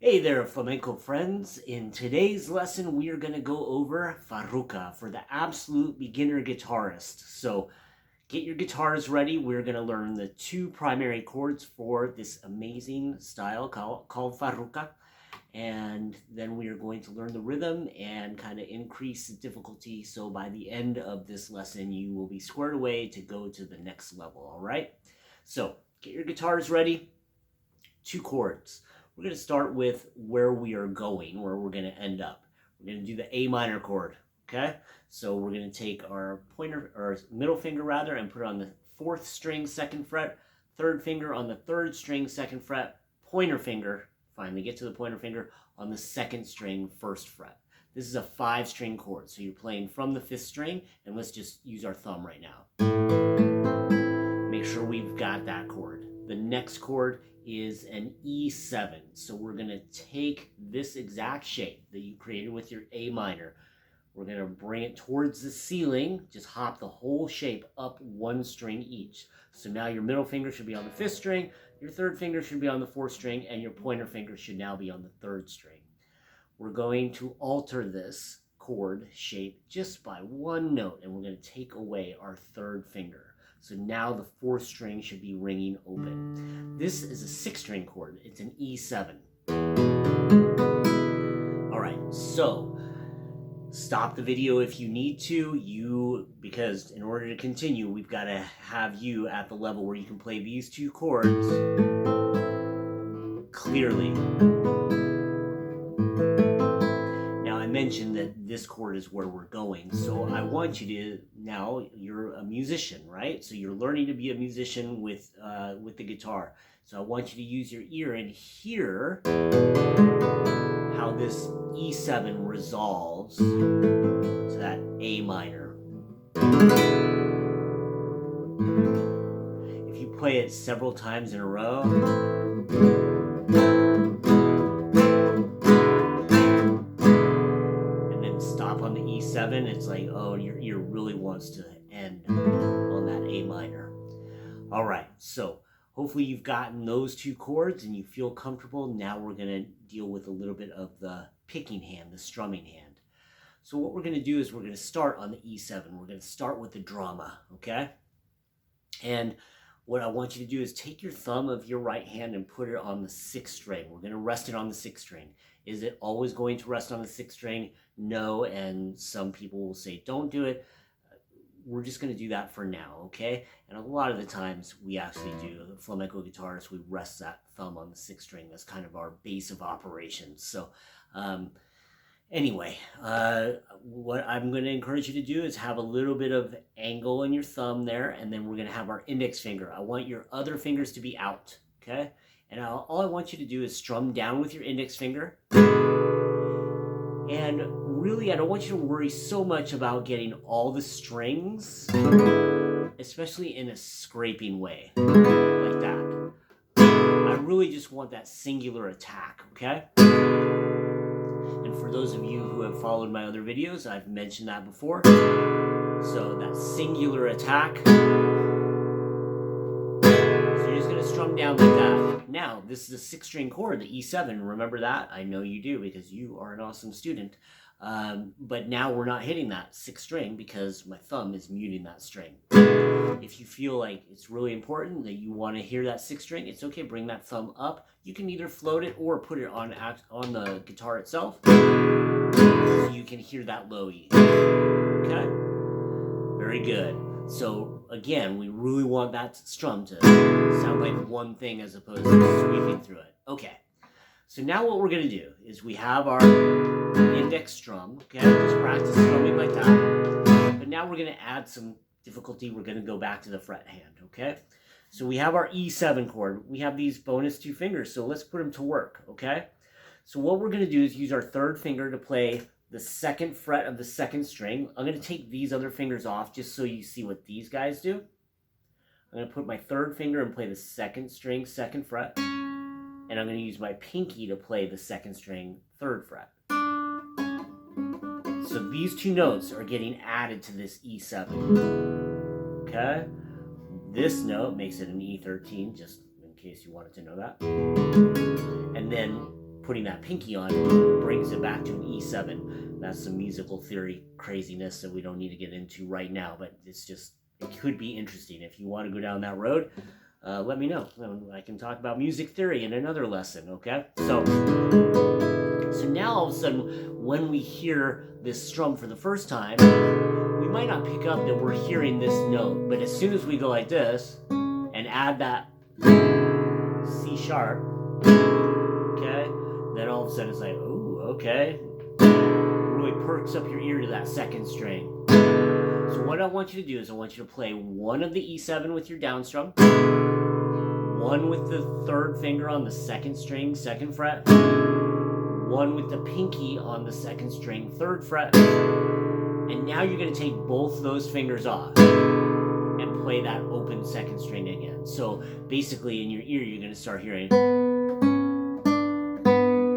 Hey there, flamenco friends. In today's lesson, we are going to go over Farruca for the absolute beginner guitarist. So get your guitars ready. We're going to learn the two primary chords for this amazing style called Farruca. And then we are going to learn the rhythm and kind of increase the difficulty. So by the end of this lesson, you will be squared away to go to the next level, all right? So get your guitars ready. Two chords. We're going to start with where we are going, where we're going to end up. We're going to do the A minor chord, okay? So we're going to take our pointer, or middle finger rather, and put it on the 4th string, 2nd fret, 3rd finger on the 3rd string, 2nd fret, pointer finger, finally get to the pointer finger, on the 2nd string, 1st fret. This is a 5-string chord, so you're playing from the 5th string, and let's just use our thumb right now. Make sure we've got that chord. The next chord is an E7. So we're going to take this exact shape that you created with your A minor. We're going to bring it towards the ceiling. Just hop the whole shape up 1 string each. So now your middle finger should be on the 5th string, your 3rd finger should be on the 4th string, and your pointer finger should now be on the 3rd string. We're going to alter this chord shape just by 1 note, and we're going to take away our 3rd finger. So now the 4th string should be ringing open. This is a 6-string chord. It's an E7. All right, so stop the video if you need to. Because in order to continue, we've got to have you at the level where you can play these 2 chords clearly. I mentioned that this chord is where we're going, so I want you to, now you're a musician, right? So you're learning to be a musician with the guitar. So I want you to use your ear and hear how this E7 resolves to that A minor. If you play it several times in a row, on the E7, it's like, oh, your ear really wants to end on that A minor. All right, so hopefully you've gotten those 2 chords and you feel comfortable. Now we're going to deal with a little bit of the picking hand, the strumming hand. So what we're going to do is we're going to start on the E7. We're going to start with the drama, okay? And what I want you to do is take your thumb of your right hand and put it on the 6th string. We're going to rest it on the 6th string. Is it always going to rest on the 6th string? No, and some people will say don't do it. We're just going to do that for now, okay? And a lot of the times we actually do. The flamenco guitarists, we rest that thumb on the 6th string. That's kind of our base of operations. So anyway, what I'm going to encourage you to do is have a little bit of angle in your thumb there, and then we're going to have our index finger. I want your other fingers to be out, okay? And all I want you to do is strum down with your index finger. And really, I don't want you to worry so much about getting all the strings, especially in a scraping way, like that. I really just want that singular attack, okay? And for those of you who have followed my other videos, I've mentioned that before. So that singular attack. So you're just going to strum down like that. Now, this is a 6-string chord, the E7. Remember that? I know you do because you are an awesome student. But now we're not hitting that 6th string because my thumb is muting that string. If you feel like it's really important that you want to hear that 6th string, it's okay, bring that thumb up. You can either float it or put it on the guitar itself so you can hear that low E. Okay? Very good. So again, we really want that strum to sound like one thing as opposed to sweeping through it. Okay. So now what we're going to do is we have our index strum, okay? Just practice strumming like that. But now we're going to add some difficulty. We're going to go back to the fret hand, okay? So we have our E7 chord. We have these bonus 2 fingers, so let's put them to work, okay? So what we're going to do is use our 3rd finger to play the 2nd fret of the 2nd string. I'm going to take these other fingers off just so you see what these guys do. I'm going to put my 3rd finger and play the 2nd string, 2nd fret. And I'm going to use my pinky to play the 2nd string, 3rd fret. So these 2 notes are getting added to this E7. Okay? This note makes it an E13, just in case you wanted to know that. And then putting that pinky on brings it back to an E7. That's some musical theory craziness that we don't need to get into right now, but it's just, it could be interesting. If you want to go down that road, let me know. I can talk about music theory in another lesson, okay? So now all of a sudden, when we hear this strum for the first time, we might not pick up that we're hearing this note, but as soon as we go like this and add that C sharp, okay, then all of a sudden it's like, ooh, okay, really perks up your ear to that second string. So what I want you to do is I want you to play one of the E7 with your down strum, one with the third finger on the second string, second fret, one with the pinky on the second string, third fret, and now you're going to take both those fingers off and play that open second string again. So basically in your ear you're going to start hearing,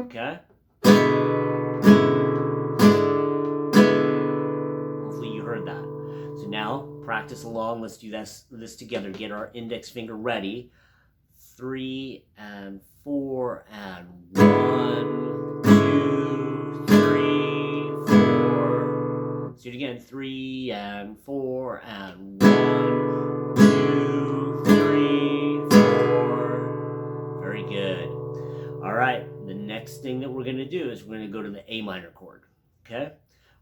okay? Hopefully you heard that. So now practice along. Let's do this together. Get our index finger ready. 3 and 4 and 1, 2, 3, 4. Let's do it again. 3 and 4 and 1, 2, 3, 4. Very good. All right. The next thing that we're going to do is we're going to go to the A minor chord. Okay.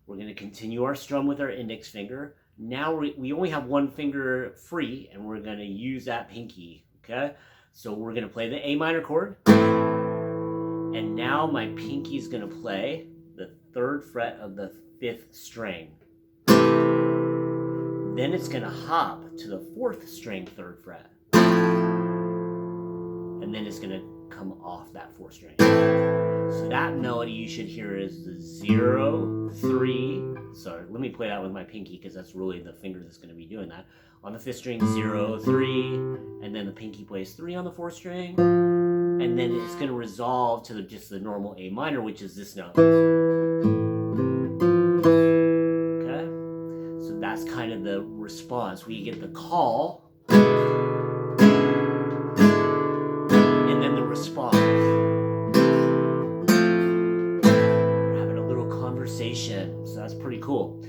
We're going to continue our strum with our index finger. Now we only have one finger free, and we're going to use that pinky. Okay. So we're going to play the A minor chord, and now my pinky is going to play the third fret of the fifth string. Then it's going to hop to the fourth string, third fret, and then it's going to come off that fourth string. So that melody you should hear is the 0, 3. Sorry, let me play that with my pinky because that's really the finger that's going to be doing that. On the fifth string, 0, 3, and then the pinky plays 3 on the fourth string, and then it's going to resolve to just the normal A minor, which is this note. Okay? So that's kind of the response. We get the call, and then the response. We're having a little conversation, so that's pretty cool.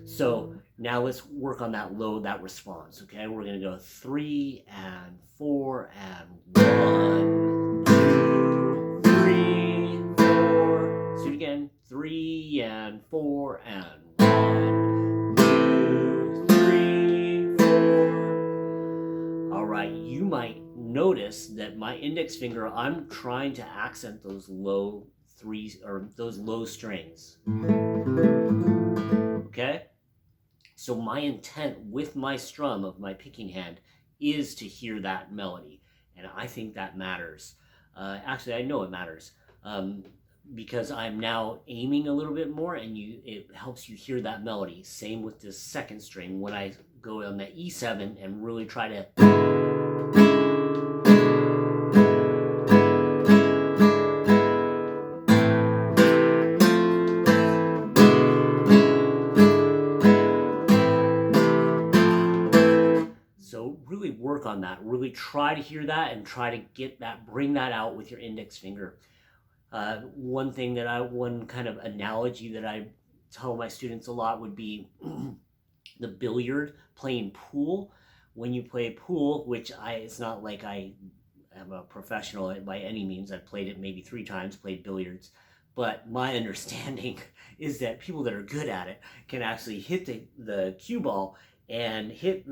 So now let's work on that response, okay? We're going to go 3 and 4 and 1, 2, 3, 4. Let's do it again. 3 and 4 and 1, 2, 3, 4. All right, you might notice that my index finger, I'm trying to accent those low threes or those low strings. Okay? So my intent with my strum of my picking hand is to hear that melody. And I think that matters. Actually, I know it matters because I'm now aiming a little bit more, and it helps you hear that melody. Same with this second string. When I go on the E7 and really try to... really work on that. Really try to hear that and try to get that, bring that out with your index finger. One kind of analogy that I tell my students a lot would be the billiard, playing pool. When you play pool, which it's not like I am a professional by any means. I've played it maybe 3 times, played billiards. But my understanding is that people that are good at it can actually hit the cue ball and hit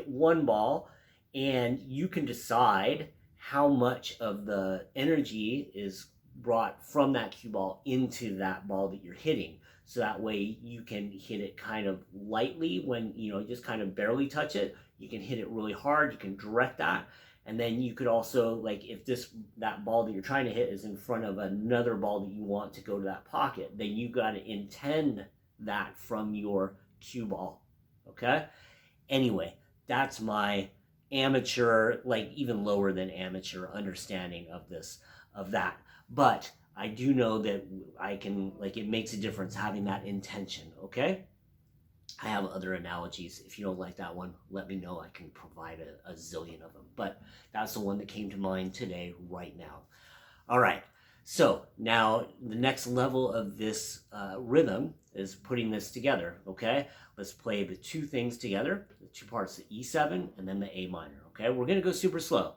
one ball, and you can decide how much of the energy is brought from that cue ball into that ball that you're hitting. So that way you can hit it kind of lightly when, just kind of barely touch it. You can hit it really hard, you can direct that. And then you could also, like, if that ball that you're trying to hit is in front of another ball that you want to go to that pocket, then you got to intend that from your cue ball, okay? Anyway, that's my amateur, like even lower than amateur understanding of that. But I do know that it makes a difference having that intention, okay? I have other analogies. If you don't like that one, let me know. I can provide a zillion of them. But that's the one that came to mind today, right now. All right. So Now, the next level of this rhythm is putting this together, okay? Let's play the two things together, the two parts, the E7 and then the A minor, okay? We're going to go super slow.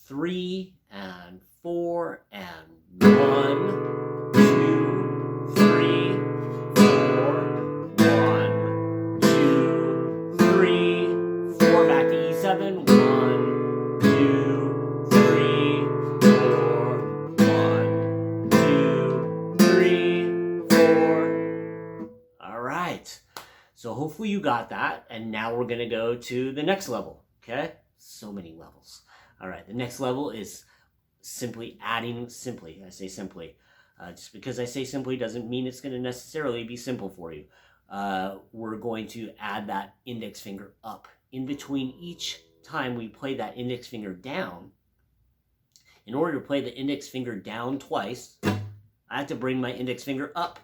3 and 4 and 1, 2, 3, 4, 1, 2, 3, 4, back to E7, 1, 2, 3, 4, 1, 2, 3, 4. All right. So hopefully you got that, and now we're going to go to the next level, okay? So many levels. All right, the next level is simply adding simply. I say simply. Just because I say simply doesn't mean it's going to necessarily be simple for you. We're going to add that index finger up. In between each time we play that index finger down, in order to play the index finger down twice, I have to bring my index finger up.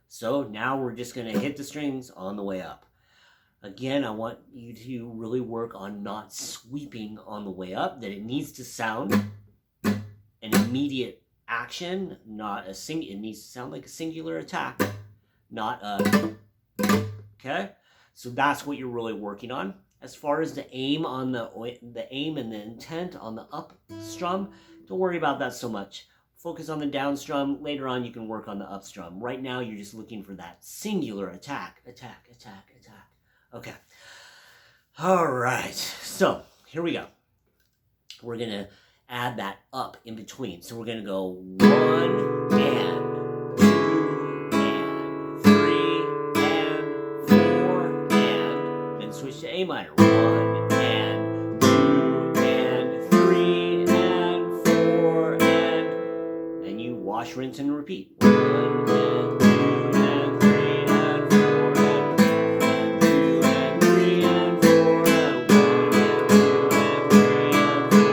So now we're just going to hit the strings on the way up. Again, I want you to really work on not sweeping on the way up, that it needs to sound an immediate action, not a it needs to sound like a singular attack, not a, okay? So that's what you're really working on. As far as the aim on the aim and the intent on the up strum, don't worry about that so much. Focus on the down strum. Later on, you can work on the up strum. Right now, you're just looking for that singular attack, attack, attack, attack. Okay. All right. So here we go. We're going to add that up in between. So we're going to go 1 and 2 and 3 and 4 and then switch to A minor. 1 and 2 and 3 and 4 and then you wash, rinse, and repeat. 1 and 2 and 3 and 4 and 2 and 3 and 4 and 1 and 2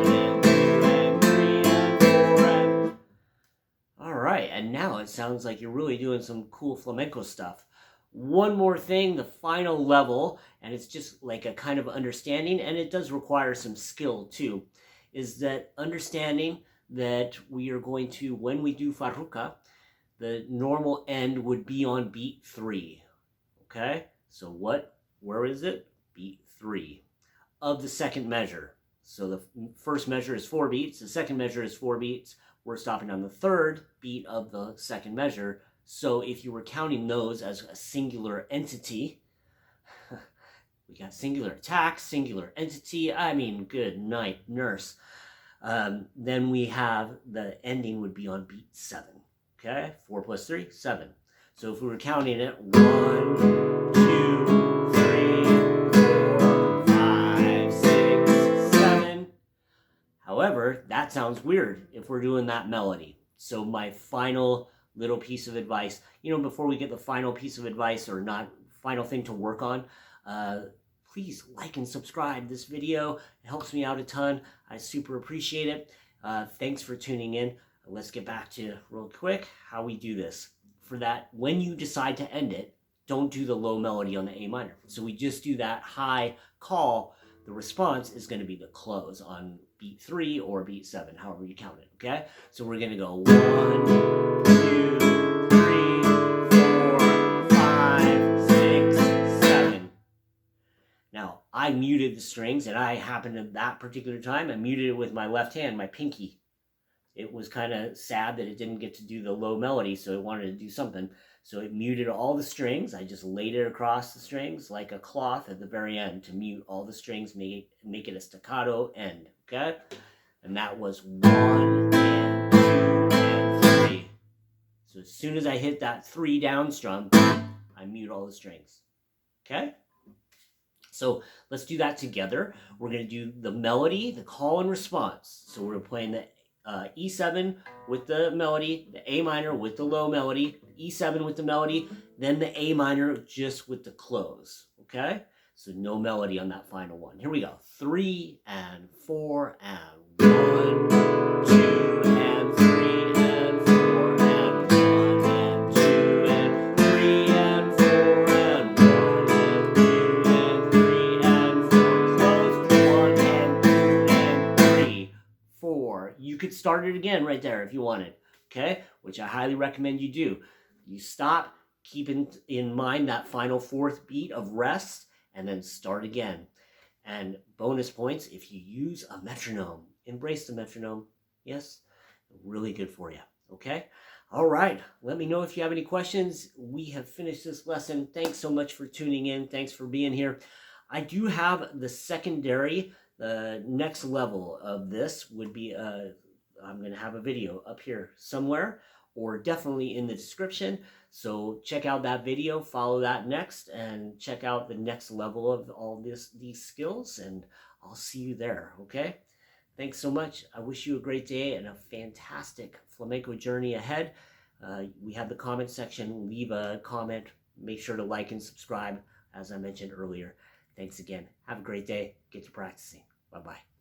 and 3 and 4 and all right, and now it sounds like you're really doing some cool flamenco stuff. One more thing, the final level, and it's just like a kind of understanding, and it does require some skill too, is that understanding that we are going to, when we do Farruca, the normal end would be on beat 3. Okay? So where is it? Beat 3 of the second measure. So the first measure is 4 beats, the second measure is 4 beats. We're stopping on the third beat of the second measure. So if you were counting those as a singular entity, we got singular attack, singular entity, I mean, good night, nurse. Then we have the ending would be on beat 7. Okay, 4 plus 3, 7. So if we were counting it, 1, 2, 3, 4, 5, 6, 7. However, that sounds weird if we're doing that melody. So my final little piece of advice, before we get the final piece of advice or not final thing to work on, please like and subscribe this video. It helps me out a ton. I super appreciate it. Thanks for tuning in. Let's get back to real quick how we do this. For that, when you decide to end it, don't do the low melody on the A minor. So we just do that high call. The response is going to be the close on beat 3 or beat 7, however you count it, okay? So we're going to go 1, 2, 3, 4, 5, 6, 7. Now, I muted the strings, and I happened at that particular time, I muted it with my left hand, my pinky. It was kind of sad that it didn't get to do the low melody, so it wanted to do something. So it muted all the strings. I just laid it across the strings like a cloth at the very end to mute all the strings, make it a staccato end, okay? And that was 1 and 2 and 3. So as soon as I hit that 3 down strum, I mute all the strings, okay? So let's do that together. We're going to do the melody, the call and response. So we're playing the E7 with the melody, the A minor with the low melody, E7 with the melody, then the A minor just with the close, okay? So no melody on that final one. Here we go. 3 and 4 and 1, 2 and 3 and 4 and 1 and 2 and 3 and 4 and 1 and 2 and 3 and 4. Close 1 and 2 and 3, 4. You could start it again right there if you wanted. okay? Which I highly recommend you do. You stop, keep in mind that final fourth beat of rest, and then start again. And bonus points if you use a metronome. Embrace the metronome. Yes, really good for you. Okay? All right. Let me know if you have any questions. We have finished this lesson. Thanks so much for tuning in. Thanks for being here. I do have the secondary, the next level of this would be, I'm going to have a video up here somewhere, or definitely in the description. So check out that video, follow that next, and check out the next level of all these skills, and I'll see you there, okay? Thanks so much. I wish you a great day and a fantastic flamenco journey ahead. We have the comment section. Leave a comment. Make sure to like and subscribe, as I mentioned earlier. Thanks again. Have a great day. Get to practicing. Bye-bye.